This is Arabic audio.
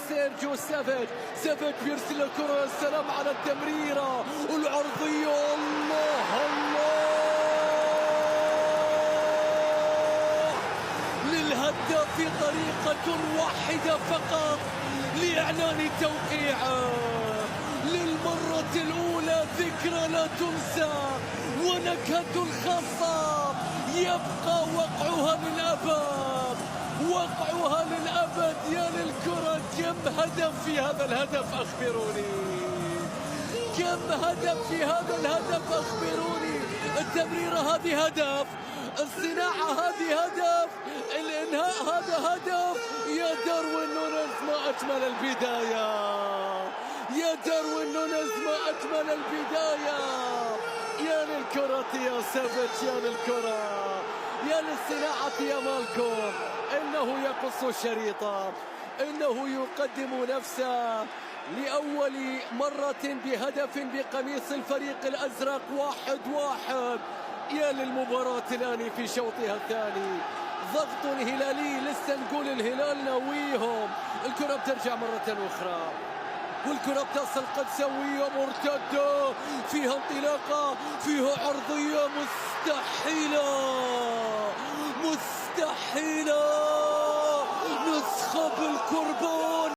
سيرجيو سافيتش بيرسل الكرة، السلام على التمريرة والعرضية، الله الله للهداف في طريقة واحدة فقط لإعلان توقيعه للمرة الأولى، ذكرى لا تنسى ونكهة خاصة يبقى وقعها للأبد، وقعها للأبد. يا للكرة، كم هدف في هذا الهدف أخبروني، كم هدف في هذا الهدف أخبروني. التمريرة هذه هدف، الصناعة هذه هدف، الإنهاء هذا هدف. يا داروين نونيز ما أجمل البداية، يا داروين نونيز ما أجمل البداية. يا للكرة يا سافيتش، يا للكرة، يا للصناعة يا مالكوم. إنه يقص الشريطة، إنه يقدم نفسه لأول مرة بهدف بقميص الفريق الأزرق. 1-1. يا للمباراة الآن في شوطها الثاني، ضغط هلالي، لسه نقول الهلال ناويهم. الكرة بترجع مرة أخرى، والكرة بتصل قدسوية مرتدة، فيها انطلاقة، فيها عرضية مستحيلة، مستحيلة، نسخة بالكربون.